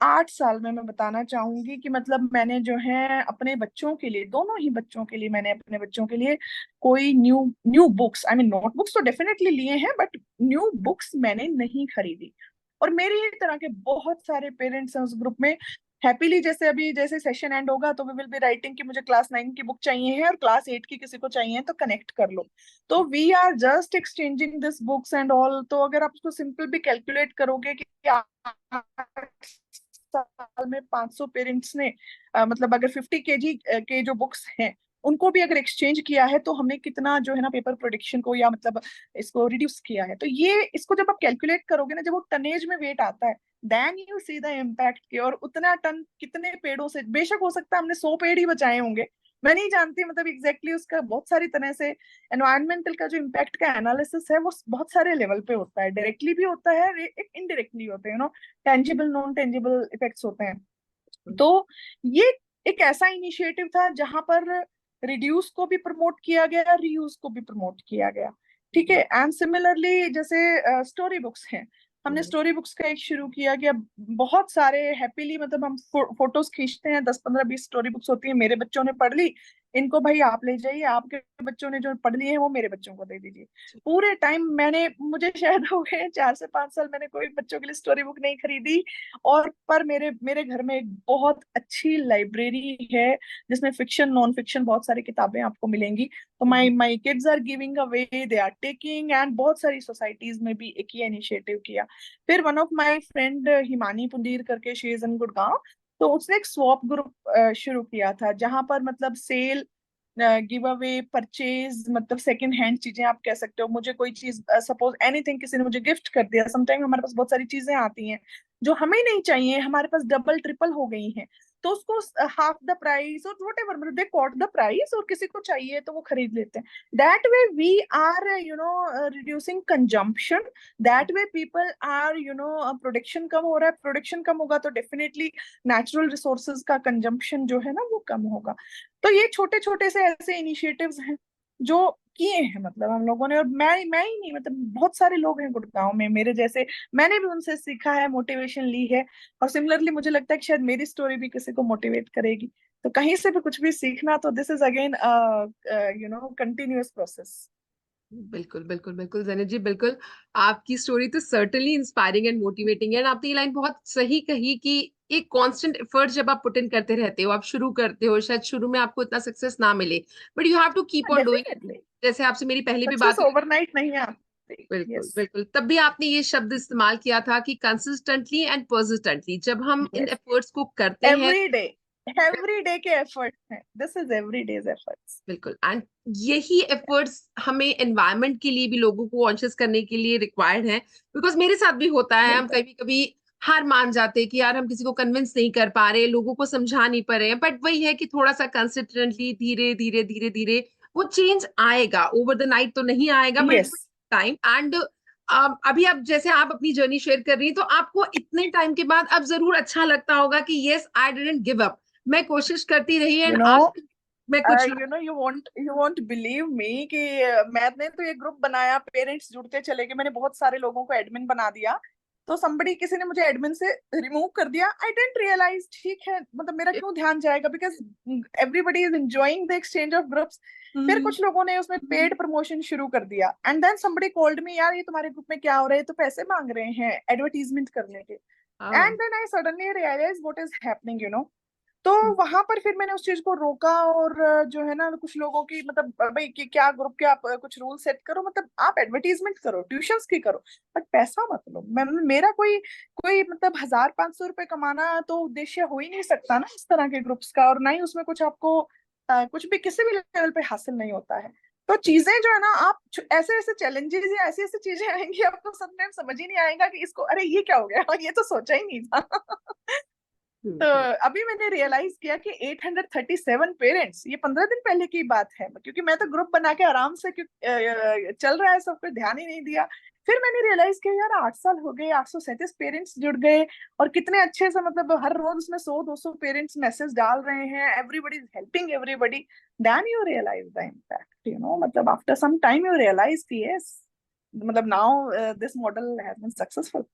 8 साल में मैं बताना चाहूंगी कि मतलब मैंने जो है अपने बच्चों के लिए, दोनों ही बच्चों के लिए, मैंने अपने बच्चों के लिए कोई new new books, I mean notebooks तो डेफिनेटली लिए हैं, बट न्यू बुक्स मैंने नहीं खरीदी। और मेरी ही तरह के बहुत सारे पेरेंट्स हैं उस ग्रुप में। हैप्पीली जैसे अभी जैसे सेशन एंड होगा तो वी विल बी राइटिंग कि मुझे क्लास 9 की बुक चाहिए है और क्लास 8 की किसी को चाहिए तो कनेक्ट कर लो। तो we are just exchanging this books and all. तो अगर आप उसको सिंपल भी कैलकुलेट करोगे कि 8 साल में 500 पेरेंट्स ने मतलब अगर 50 kg के जो बुक्स हैं उनको भी अगर एक्सचेंज किया है, तो हमने कितना जो है ना पेपर प्रोडक्शन को या मतलब इसको रिड्यूस किया है। तो ये इसको जब आप कैलकुलेट करोगे ना, जब वो टनेज में वेट आता है, then you see the impact के। और उतना टन कितने पेड़ों से, बेशक हो सकता है हमने 100 पेड़ ही बचाए होंगे, मैं नहीं जानती, मतलब एग्जैक्टली उसका बहुत सारी तरह से एनवायरमेंटल का जो इम्पैक्ट का एनालिसिस है वो बहुत सारे लेवल पे होता है, डायरेक्टली भी होता है, एक इनडायरेक्टली होते हैं, no tangible non tangible effects होते हैं। तो ये एक ऐसा इनिशिएटिव था जहां पर रिड्यूस को भी प्रमोट किया गया, रीयूज को भी प्रमोट किया गया। ठीक है, एंड सिमिलरली जैसे स्टोरी बुक्स हैं, हमने स्टोरी बुक्स का एक शुरू किया कि अब बहुत सारे हैप्पीली मतलब हम फोटोज खींचते हैं, 10-15-20 स्टोरी बुक्स होती है, मेरे बच्चों ने पढ़ ली, इनको भाई आप ले जाइए, आपके बच्चों ने जो पढ़ ली है वो मेरे बच्चों को दे दीजिए। पूरे टाइम मैंने, मुझे शायद हो गए 4 से 5 साल, मैंने कोई बच्चों के लिए स्टोरी बुक नहीं खरीदी। और पर मेरे मेरे घर में एक बहुत अच्छी लाइब्रेरी है जिसमें फिक्शन नॉन फिक्शन बहुत सारी किताबें आपको मिलेंगी। तो my my kids are giving away, they are taking, and बहुत सारी सोसाइटीज में भी एक ही इनिशिएटिव किया। फिर one of my friend Himani Pundir करके, शी इज इन गुड़गांव, तो उसने एक स्वैप ग्रुप शुरू किया था जहां पर मतलब सेल, गिव अवे, परचेज, मतलब सेकंड हैंड चीजें आप कह सकते हो। मुझे कोई चीज सपोज एनीथिंग किसी ने मुझे गिफ्ट कर दिया, समटाइम हमारे पास बहुत सारी चीजें आती हैं जो हमें नहीं चाहिए, हमारे पास डबल ट्रिपल हो गई हैं, तो उसको हाफ द प्राइस और वट एवर, मतलब दे कॉट द प्राइस, और किसी को चाहिए तो वो खरीद लेते हैं। That way we are reducing consumption, that way people are production कम हो रहा है, प्रोडक्शन कम होगा तो डेफिनेटली नेचुरल रिसोर्सेज का कंजम्पशन जो है ना वो कम होगा। तो ये छोटे छोटे से ऐसे इनिशिएटिव्स हैं जो किए हैं मतलब हम लोगों ने। और मैं ही नहीं, मतलब बहुत सारे लोग हैं गुड़गांव में मेरे जैसे, मैंने भी उनसे सीखा है, मोटिवेशन ली है। और सिमिलरली मुझे लगता है कि शायद मेरी स्टोरी भी किसी को मोटिवेट करेगी। तो कहीं से भी कुछ भी सीखना, तो this is again continuous process. बिल्कुल बिल्कुल बिल्कुल जैनब जी, बिल्कुल। आपकी स्टोरी तो सर्टनली इंस्पायरिंग एंड मोटिवेटिंग है। एंड आपने ये लाइन बहुत सही कही कि एक कांस्टेंट एफर्ट जब आप पुट इन करते रहते हो, आप शुरू करते हो, शायद शुरू में आपको इतना सक्सेस ना मिले, but you have to keep on doing. Definitely जैसे आपसे मेरी पहले भी सक्सेस बात हुई, ओवरनाइट नहीं आती। बिल्कुल यस, बिल्कुल, तब भी आपने ये शब्द इस्तेमाल किया था कि कंसिस्टेंटली एंड परसिस्टेंटली जब हम इन यस, एफर्ट्स को करते हैं। एवरी डे, एवरी डे के एफर्ट्स हैं, this is every days efforts. बिल्कुल, एंड यही एफर्ट्स हमें एनवायरनमेंट के लिए भी लोगों को कॉन्शियस करने के लिए रिक्वायर्ड है। बिकॉज मेरे साथ भी होता है, हम बिल्कुल, कभी कभी हार मान जाते हैं कि यार हम किसी को कन्विंस नहीं कर पा रहे, लोगों को समझा नहीं पा रहे हैं, बट वही है कि थोड़ा सा कंसिस्टेंटली, धीरे धीरे धीरे धीरे वो चेंज आएगा। ओवर द नाइट तो नहीं आएगा, बट यस, टाइम एंड अभी आप जैसे आप अपनी जर्नी शेयर कर रही हैं, तो आपको इतने टाइम के बाद अब जरूर अच्छा लगता होगा कि yes I didn't give up, मैं कोशिश करती रही यू एंड नो आज मैं कुछ यू वोंट बिलीव मी कि मैंने तो ये ग्रुप बनाया, पेरेंट्स जुड़ते चले गए, मैंने बहुत सारे लोगों को एडमिन बना दिया, तो somebody किसी ने मुझे एडमिन से रिमूव कर दिया। आई डेंट रियलाइज, ठीक है, मतलब मेरा क्यों ध्यान जाएगा, because everybody is enjoying the exchange of groups. फिर कुछ लोगों ने उसमें पेड प्रमोशन शुरू कर दिया, and then somebody called me, यार ये तुम्हारे ग्रुप में क्या हो रहा है, तो पैसे मांग रहे हैं एडवर्टीजमेंट करने के। And then I suddenly realize what is happening, तो वहां पर फिर मैंने उस चीज को रोका, और जो है ना, कुछ लोगों की मतलब भाई कि क्या ग्रुप के आप कुछ रूल सेट करो, मतलब आप एडवर्टीजमेंट करो, ट्यूशंस की करो, बट पैसा मत लो। मैं मेरा कोई कोई मतलब 1,000-500 रुपए कमाना तो उद्देश्य हो ही नहीं सकता ना इस तरह के ग्रुप्स का, और ना ही उसमें कुछ आपको कुछ भी किसी भी लेवल पे हासिल नहीं होता है। तो चीजें जो है ना, आप ऐसे ऐसे चैलेंजेस या ऐसी ऐसी चीजें आएंगी, आपको समटाइम्स समझ ही नहीं आएगा कि इसको, अरे ये क्या हो गया, ये तो सोचा ही नहीं था। तो अभी मैंने रियलाइज किया कि 837 पेरेंट्स, ये 15 दिन पहले की बात है, क्योंकि मैं तो ग्रुप बना के आराम से चल रहा है, सब कुछ ध्यान ही नहीं दिया। फिर मैंने रियलाइज किया, यार 8 साल हो गए, 837 पेरेंट्स जुड़ गए, और कितने अच्छे से, मतलब हर रोज उसमें 100-200 पेरेंट्स मैसेज डाल रहे हैं, everybody is helping everybody. Then you realise the impact, मतलब after some time you realise कि यस, मतलब now this model has been successful.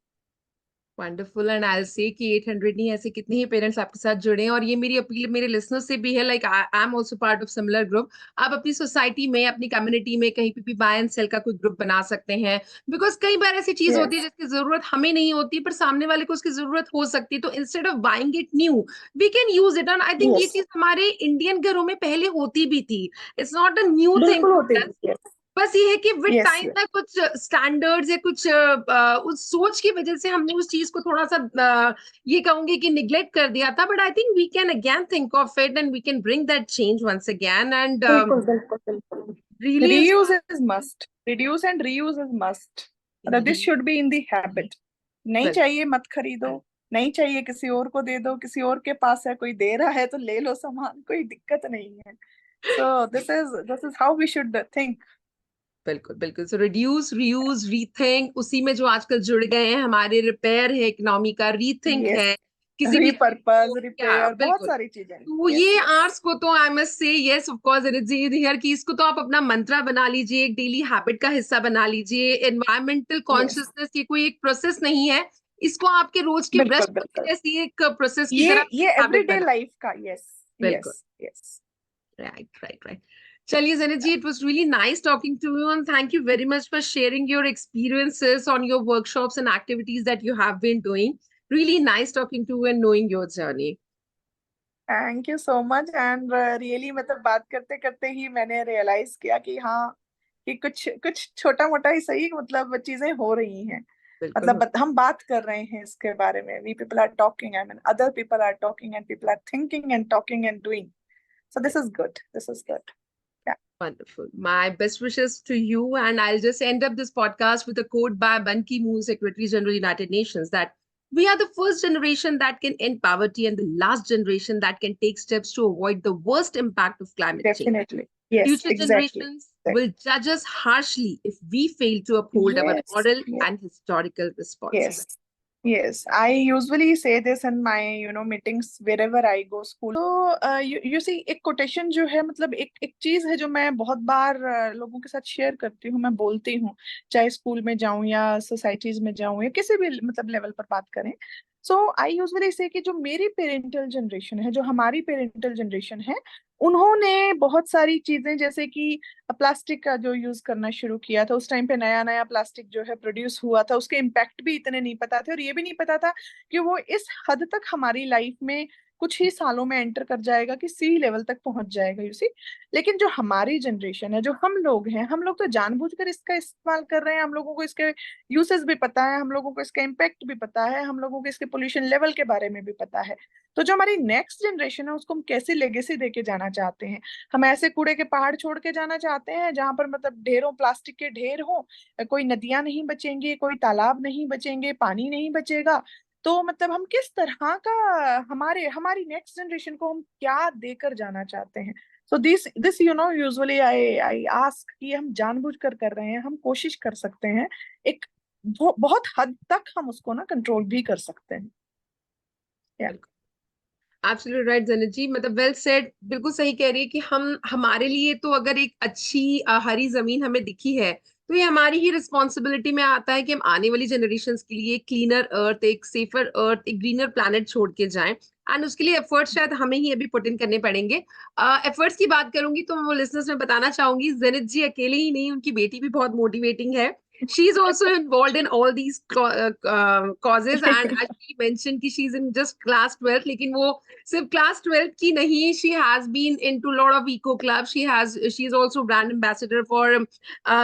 Wonderful and I say कि 800 नहीं, ऐसे कितने ही पेरेंट्स आपके साथ जुड़े हैं। और ये मेरी अपील मेरे लिसनर्स से भी है, like I am also part of similar group. आप अपनी सोसाइटी में, अपनी कम्युनिटी में कहीं पे भी बाय एंड सेल का कोई ग्रुप बना सकते हैं, बिकॉज कई बार ऐसी चीज होती है यस, जिसकी जरूरत हमें नहीं होती पर सामने वाले को उसकी जरूरत हो सकती है, तो instead of buying it new we can use it. And I think ये यस, चीज हमारे इंडियन घरों में पहले होती भी थी, it's not a new thing. बिल्कुल होती है। बस ये है कि विद यस, टाइम यस, ना कुछ स्टैंडर्ड्स या कुछ उस सोच की वजह से हमने उस चीज को थोड़ा सा ये कहूंगी कि निग्लेक्ट कर दिया था, but I think we can again think of it and we can bring that change once again and बिल्कुल बिल्कुल बिल्कुल। Really reuse is must, reduce and reuse is must, मतलब this should be in the habit. नहीं बिल्कुल चाहिए मत खरीदो, नहीं चाहिए किसी और को दे दो, किसी और के पास है, कोई दे रहा है तो ले लो सामान, कोई दिक्कत नहीं है। So this is how we should think. बिल्कुल बिल्कुल। सो रिड्यूस, रीयूज, रीथिंक, उसी में जो आजकल जुड़ गए हैं हमारे, रिपेयर है इकोनॉमी का, रीथिंक यस, है किसी भी चीज रीपर्पज, को, क्या रिपेयर, बहुत बिल्कुल। सारी चीजें। तो यस, ये यस, आर्ट्स को तो I must say yes of course it is here कि इसको तो आप अपना मंत्रा बना लीजिए, एक डेली हैबिट का हिस्सा बना लीजिए। एनवायरमेंटल यस, कॉन्शियसनेस ये कोई एक प्रोसेस नहीं है, इसको आपके रोज के ब्रश बिल्कुल करने बिल्कुल, जैसी एक प्रोसेस की तरह ये हैबिट एवरीडे बना। लाइफ का। यस, बिल्कुल। Yes, yes. Right, right, right. Chaliye, Zanet it was really nice talking to you, and thank you very much for sharing your experiences on your workshops and activities that you have been doing. Really nice talking to you and knowing your journey. Thank you so much, and really मतलब बात करते करते ही मैंने realise किया कि हाँ, कि कुछ कुछ छोटा मोटा ही सही, मतलब चीजें हो रही हैं, बिल्कुल मतलब हो। हम बात कर रहे हैं इसके बारे में, we people are talking, I mean other people are talking, and people are thinking and talking and doing. So this is good, this is good. Wonderful. My best wishes to you. And I'll just end up this podcast with a quote by Ban Ki-moon, Secretary General United Nations, that we are the first generation that can end poverty and the last generation that can take steps to avoid the worst impact of climate change. Definitely, yes, Future exactly. generations will judge us harshly if we fail to uphold our yes, moral and historical yes, responsibility. yes, I usually say this in my meetings wherever I go school. तो you see, एक quotation जो है, मतलब एक एक चीज है जो मैं बहुत बार लोगों के साथ शेयर करती हूँ, मैं बोलती हूँ, चाहे स्कूल में जाऊं या सोसाइटीज में जाऊं या किसी भी मतलब लेवल पर बात करें। सो आई यूजुअली से कि जो मेरी पेरेंटल जनरेशन है, जो हमारी पेरेंटल जनरेशन है, उन्होंने बहुत सारी चीजें, जैसे कि प्लास्टिक का जो यूज करना शुरू किया था, उस टाइम पे नया नया प्लास्टिक जो है प्रोड्यूस हुआ था, उसके इम्पैक्ट भी इतने नहीं पता थे, और ये भी नहीं पता था कि वो इस हद तक हमारी लाइफ में कुछ ही सालों में एंटर कर जाएगा, कि सी लेवल तक पहुंच जाएगा, यू सी। लेकिन जो हमारी जनरेशन है, जो हम लोग हैं, हम लोग तो जानबूझकर इसका इस्तेमाल कर रहे हैं, हम लोगों को इसके यूसेस भी पता है, हम लोगों को इसका इम्पैक्ट भी पता है, हम लोगों को इसके पोल्यूशन लेवल के बारे में भी पता है। तो जो हमारी नेक्स्ट जनरेशन है, उसको हम कैसी लेगेसी देके जाना चाहते हैं? हम ऐसे कूड़े के पहाड़ छोड़ के जाना चाहते हैं जहां पर मतलब ढेरों प्लास्टिक के ढेर हो, कोई नदियां नहीं बचेंगी, कोई तालाब नहीं बचेंगे, पानी नहीं बचेगा? तो मतलब हम किस तरह का, हमारे हमारी नेक्स्ट जनरेशन को हम क्या देकर जाना चाहते हैं? So this usually I ask कि हम जानबूझकर कर रहे हैं, हम कोशिश कर सकते हैं, एक बहुत हद तक हम उसको ना कंट्रोल भी कर सकते हैं। Yeah. एब्सोल्युटली राइट जनित जी, मतलब वेल सेड, बिल्कुल सही कह रही है कि हम हमारे लिए तो अगर एक अच्छी हरी जमीन हमें दिखी है तो ये हमारी ही रिस्पॉन्सिबिलिटी में आता है कि हम आने वाली जनरेशंस के लिए क्लीनर अर्थ, एक सेफर अर्थ, एक ग्रीनर प्लैनेट छोड़ के जाएं। एंड उसके लिए एफर्ट्स शायद हमें ही अभी पुट इन करने पड़ेंगे। एफर्ट्स की बात करूंगी तो वो लिसनर्स में बताना चाहूंगी, जनित जी अकेले ही नहीं, उनकी बेटी भी बहुत मोटिवेटिंग है। She is also involved in all these causes, and as she mentioned कि she is in just class 12, लेकिन वो सिर्फ क्लास 12 की नहीं, she has been into lot of eco club, she is also brand ambassador for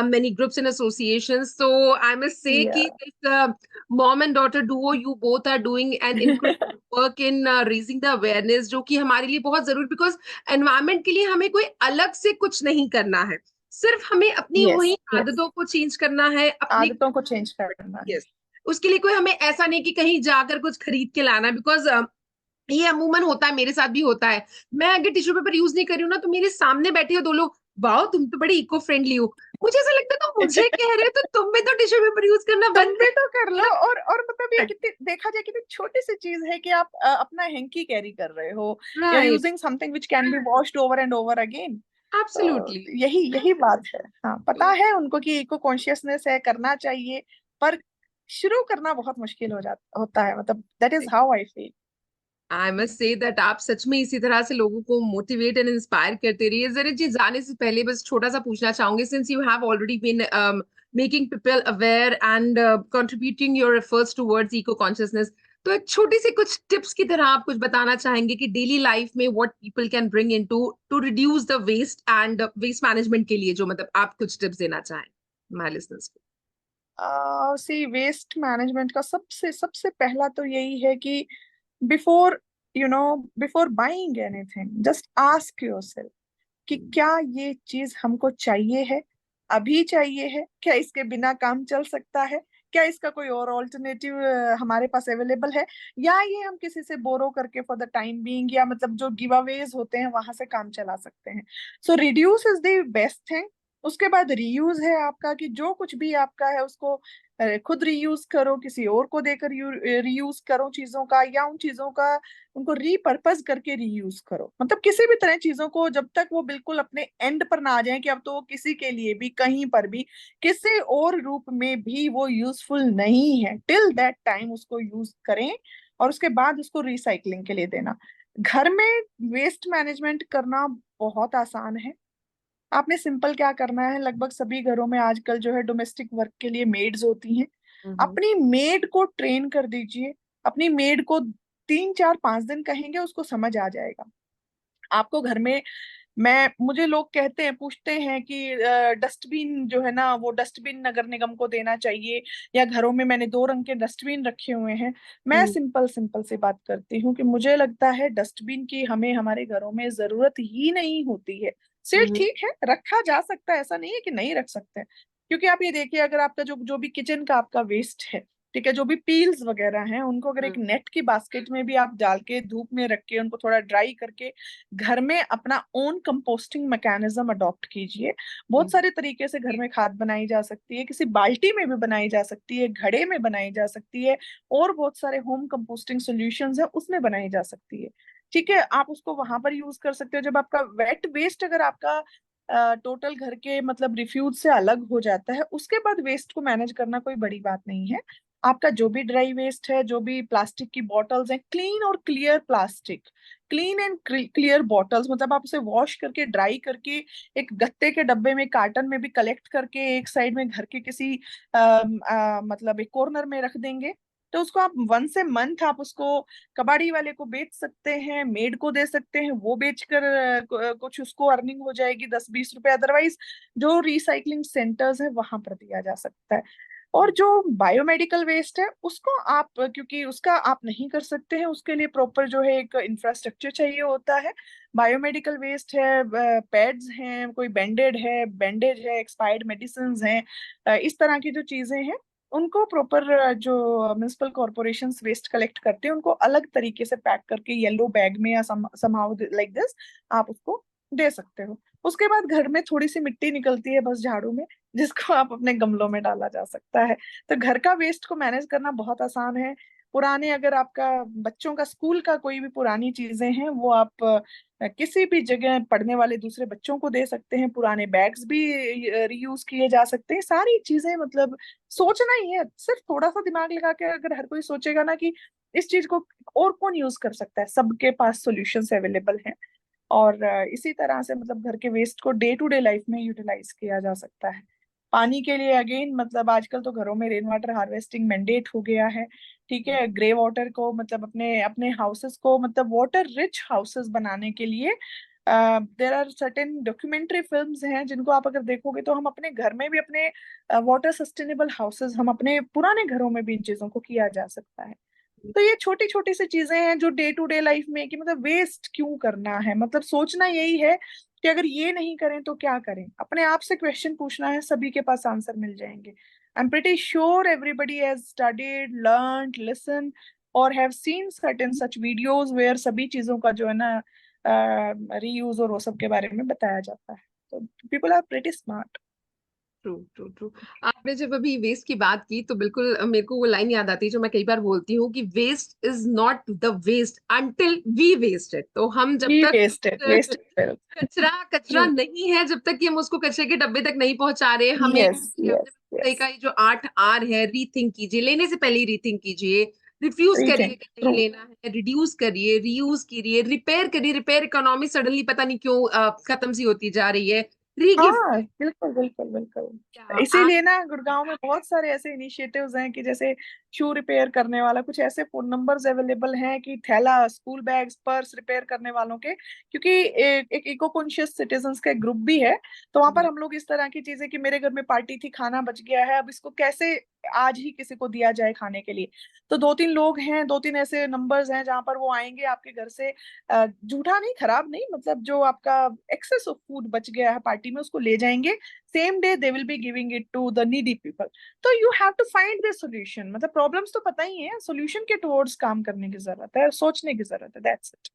many groups and associations. So I must say कि Yeah. this mom and daughter duo, you both are doing an incredible work in raising the awareness, जो कि हमारे लिए बहुत जरूरी, because environment के लिए हमें कोई अलग से कुछ नहीं करना है, सिर्फ हमें अपनी यस, वही यस, आदतों को चेंज करना है, अपने। आदतों को चेंज करना है। यस, उसके लिए कोई हमें ऐसा नहीं कि कहीं जाकर कुछ खरीद के लाना, बिकॉज ये अमूमन होता है, मेरे साथ भी होता है। मैं अगर टिश्यू पेपर यूज नहीं कर रही हूँ ना, तो मेरे सामने बैठे हो दो लोग, वाह तुम तो बड़ी इको फ्रेंडली हो, मुझे ऐसा लगता है तो मुझे कह रहे हो तो तुम भी तो टिश्यू पेपर यूज करना तुम बंद भी तो कर लो। कर। और मतलब ये कितनी, देखा जाए कितनी छोटी सी चीज है कि आप अपना हैंकी कैरी कर रहे हो, you are right, using something which can be washed over and over again. तो एब्सोल्युटली। यही यही बात है। हाँ, पता है उनको कि इको कॉन्शियसनेस है, करना चाहिए, पर शुरू करना बहुत मुश्किल होता है, मतलब that is how I feel. I must say that आप सच में इसी तरह से लोगों को मोटिवेट एंड इंस्पायर करते रहिए। जरा जी जाने से पहले बस छोटा सा पूछना चाहूंगी, since you have already been making people aware and contributing your efforts towards eco consciousness, तो एक छोटी सी कुछ टिप्स की तरह आप कुछ बताना चाहेंगे कि डेली लाइफ में what people can bring into to reduce the waste and waste management के लिए, जो मतलब आप कुछ टिप्स देना चाहें हमारे लिसनर्स को। सी वेस्ट मैनेजमेंट का सबसे सबसे पहला तो यही है कि before before buying anything, just ask yourself कि क्या ये चीज हमको चाहिए है, अभी चाहिए है, क्या इसके बिना काम चल सकता है, क्या इसका कोई और ऑल्टरनेटिव हमारे पास अवेलेबल है, या ये हम किसी से बोरो करके फॉर द टाइम बीइंग, या मतलब जो गिव अवेज होते हैं वहां से काम चला सकते हैं। So reduce is the best thing. उसके बाद रीयूज है आपका, कि जो कुछ भी आपका है उसको खुद रीयूज करो, किसी और को देकर रीयूज करो चीजों का, या उन चीजों का उनको रीपर्पज करके रीयूज करो। मतलब किसी भी तरह चीजों को, जब तक वो बिल्कुल अपने एंड पर ना आ जाए कि अब तो वो किसी के लिए भी, कहीं पर भी, किसी और रूप में भी वो यूजफुल नहीं है, टिल दैट टाइम उसको यूज करें, और उसके बाद उसको रिसाइकलिंग के लिए देना। घर में वेस्ट मैनेजमेंट करना बहुत आसान है। आपने सिंपल क्या करना है, लगभग सभी घरों में आजकल जो है डोमेस्टिक वर्क के लिए मेड्स होती हैं। हम्म। अपनी मेड को ट्रेन कर दीजिए। अपनी मेड को 3 4 5 दिन कहेंगे, उसको समझ आ जाएगा। आपको घर में, मैं मुझे लोग कहते हैं, पूछते हैं कि डस्टबिन जो है ना, वो डस्टबिन नगर निगम को देना चाहिए, या घरों में मैंने 2 रंग के डस्टबिन रखे हुए हैं। मैं हम्म। सिंपल सिंपल से बात करती हूँ कि मुझे लगता है डस्टबिन की हमें हमारे घरों में जरूरत ही नहीं होती है। सिर्फ हम्म। ठीक है, रखा जा सकता है, ऐसा नहीं है कि नहीं रख सकते हैं। क्योंकि आप ये देखिए, अगर आपका जो जो भी किचन का आपका वेस्ट है, ठीक है, जो भी पील्स वगैरह हैं, उनको अगर एक हम्म। नेट की बास्केट में भी आप डाल के धूप में रख के उनको थोड़ा ड्राई करके घर में अपना ओन कंपोस्टिंग मैकेनिज्म अडॉप्ट कीजिए। बहुत हम्म। सारे तरीके से घर में खाद बनाई जा सकती है, किसी बाल्टी में भी बनाई जा सकती है, घड़े में बनाई जा सकती है, और बहुत सारे होम कंपोस्टिंग सॉल्यूशंस है, उसमें बनाई जा सकती है। ठीक है, आप उसको वहां पर यूज कर सकते हो। जब आपका वेट वेस्ट, अगर आपका टोटल घर के मतलब रिफ्यूज से अलग हो जाता है, उसके बाद वेस्ट को मैनेज करना कोई बड़ी बात नहीं है। आपका जो भी ड्राई वेस्ट है, जो भी प्लास्टिक की बॉटल्स हैं, क्लीन और clear plastic, clean and clear bottles, मतलब आप उसे वॉश करके ड्राई करके एक गत्ते के डब्बे में, कार्टन में भी कलेक्ट करके एक साइड में घर के किसी मतलब एक कॉर्नर में रख देंगे, तो उसको आप वन से मंथ आप उसको कबाड़ी वाले को बेच सकते हैं, मेड को दे सकते हैं, वो बेचकर कुछ उसको अर्निंग हो जाएगी 10 20 रुपए। अदरवाइज जो रिसाइकलिंग सेंटर्स है वहां पर दिया जा सकता है। और जो बायोमेडिकल वेस्ट है उसको आप, क्योंकि उसका आप नहीं कर सकते हैं, उसके लिए प्रॉपर जो है एक इंफ्रास्ट्रक्चर चाहिए होता है। बायोमेडिकल वेस्ट है, पैड्स हैं, कोई बैंडेज है, एक्सपायर्ड मेडिसिन हैं, इस तरह की जो चीजें हैं, उनको प्रॉपर जो म्युनिसिपल कॉरपोरेशन वेस्ट कलेक्ट करते हैं, उनको अलग तरीके से पैक करके येलो बैग में या समहाउ लाइक दिस आप उसको दे सकते हो। उसके बाद घर में थोड़ी सी मिट्टी निकलती है बस झाड़ू में, जिसको आप अपने गमलों में डाला जा सकता है। तो घर का वेस्ट को मैनेज करना बहुत आसान है। पुराने, अगर आपका बच्चों का स्कूल का कोई भी पुरानी चीजें हैं, वो आप किसी भी जगह पढ़ने वाले दूसरे बच्चों को दे सकते हैं। पुराने बैग्स भी रीयूज किए जा सकते हैं। सारी चीजें मतलब सोचना ही है, सिर्फ थोड़ा सा दिमाग लगा के अगर हर कोई सोचेगा ना कि इस चीज को और कौन यूज कर सकता है, सबके पास सॉल्यूशंस अवेलेबल हैं। और इसी तरह से मतलब घर के वेस्ट को डे टू डे लाइफ में यूटिलाइज किया जा सकता है। पानी के लिए अगेन मतलब आजकल तो घरों में रेन वाटर हार्वेस्टिंग मैंडेट हो गया है। ठीक है, ग्रे वाटर को मतलब अपने अपने हाउसेस को मतलब वाटर रिच हाउसेस बनाने के लिए there are certain documentary films हैं, जिनको आप अगर देखोगे तो हम अपने घर में भी अपने वाटर सस्टेनेबल हाउसेस, हम अपने पुराने घरों में भी इन चीजों को किया जा सकता है। तो ये छोटी छोटी सी चीजें हैं जो डे टू डे लाइफ में, कि मतलब वेस्ट क्यों करना है, मतलब सोचना यही है कि अगर ये नहीं करें तो क्या करें। अपने आप से क्वेश्चन पूछना है, सभी के पास आंसर मिल जाएंगे। I am pretty sure everybody has studied, learned, listen और have seen certain such videos where सभी चीजों का जो है ना रीयूज और वो सब के बारे में बताया जाता है। तो people are pretty smart. True true true. आपने जब अभी वेस्ट की बात की तो बिल्कुल मेरे को वो लाइन याद आती है जो मैं कई बार बोलती हूँ कि waste is not the waste until we waste it. तो हम जब वी तक वेस्टेड वेस्टेड। कचरा कचरा नहीं है, जब तक कि हम उसको कचरे के डब्बे तक नहीं पहुंचा रहे, हमें यस ये आपने यस बिल्कुल सही यस। कहा, ये जो 8R है, रीथिंक कीजिए, लेने से पहले रीथिंक कीजिए, रिफ्यूज करिए रीथिंक, कि नहीं ट्रू। लेना है, रिड्यूस करिए, रीयूज करिए, रिपेयर करिए। रिपेयर इकोनॉमी सडनली पता नहीं क्यों खत्म सी होती जा रही है। रीगिफ्ट हाँ बिल्कुल बिल्कुल बिल्कुल, क्या। इसीलिए ना गुड़गांव में बहुत सारे ऐसे इनिशिएटिव्स हैं कि जैसे शू रिपेयर करने वाला, कुछ ऐसे फोन नंबर्स अवेलेबल हैं कि थैला, स्कूल बैग्स, पर्स रिपेयर करने वालों के, क्योंकि एक इको कॉन्शियस सिटीजन्स का एक ग्रुप भी है। तो वहां पर हम लोग इस तरह की चीजें कि मेरे घर में पार्टी थी, खाना बच गया है, अब इसको कैसे आज ही किसी को दिया जाए खाने के लिए। तो दो तीन लोग हैं, दो तीन ऐसे नंबर्स हैं जहां पर वो आएंगे आपके घर से, झूठा नहीं, खराब नहीं, मतलब जो आपका एक्सेस ऑफ फूड बच गया है पार्टी में उसको ले जाएंगे। Same day they will be giving it to the needy people. तो you have to find the solution, मतलब प्रॉब्लम्स तो पता ही है, सॉल्यूशन के टुवर्ड्स काम करने की जरूरत है, सोचने की जरूरत है, दैट्स इट।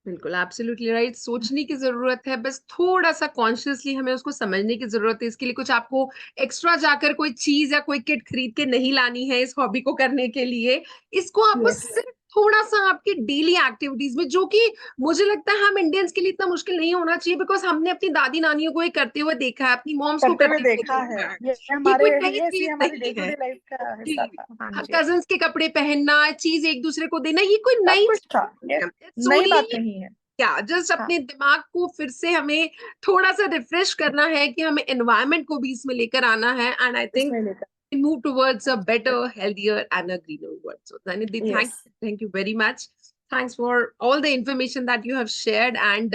बिल्कुल एब्सोल्युटली राइट। सोचने की जरूरत है, बस थोड़ा सा कॉन्शियसली हमें उसको समझने की जरूरत है। इसके लिए कुछ आपको एक्स्ट्रा जाकर कोई चीज या कोई किट खरीद के नहीं लानी है इस हॉबी को करने के लिए। इसको आपको यस, सिर्फ थोड़ा सा आपकी डेली एक्टिविटीज में, जो कि मुझे लगता है हम इंडियंस के लिए इतना मुश्किल नहीं होना चाहिए, बिकॉज हमने अपनी दादी नानियों को ये करते हुए देखा है, अपनी मॉम्स को करते हुए करते हुए देखा है, देखा है। ये ये हमारे, कोई नई यस, चीज ये हमारी डे नहीं टू है डे लाइफ का हिस्सा जी। था। हाँ जी। कजन्स के कपड़े पहनना, चीज एक दूसरे को देना, ये कोई सब नई कुछ था, चीज यस। नहीं है। इट्स नई ओनली बात नहीं है। क्या जस्ट हाँ, अपने दिमाग को फिर से हमें थोड़ा सा रिफ्रेश करना है कि हमें एनवायरनमेंट को भी इसमें लेकर आना है। एंड आई थिंक इसमें लेकर, move towards a better, healthier, and a greener world. So, Dhanidhi, yes. thank you very much. Thanks for all the information that you have shared, and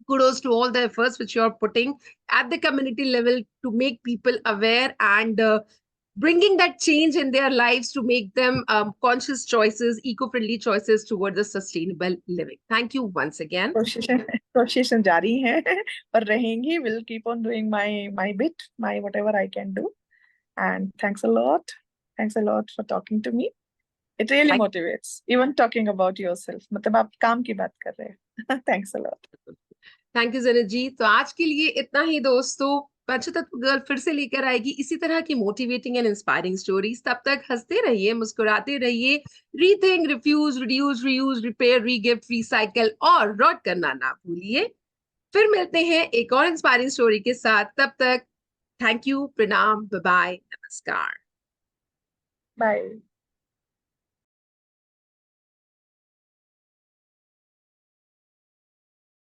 kudos to all the efforts which you are putting at the community level to make people aware and bringing that change in their lives to make them conscious choices, eco-friendly choices towards a sustainable living. Thank you once again. कोशिशें कोशिशें जारी हैं और रहेंगी। Will keep on doing my my bit, my whatever I can do. And thanks a lot, thanks a lot for talking to me. It really Thank motivates, even talking about yourself, मतलब आप काम की बात कर रहे हैं। Thanks a lot. Thank you Janit ji. तो आज के लिए इतना ही दोस्तों। पंचतत्व गर्ल फिर से लेकर आएगी इसी तरह की मोटिवेटिंग एंड इंस्पायरिंग स्टोरीज। तब तक हंसते रहिए, मुस्कुराते रहिए। Rethink, refuse, reduce, reuse, repair, regift, recycle और रॉट करना ना भूलिए। फिर मिलते हैं एक और इंस्पायरिंग स्टोरी के साथ। तब तक थैंक यू, प्रणाम, बाय बाय, नमस्कार। बाय।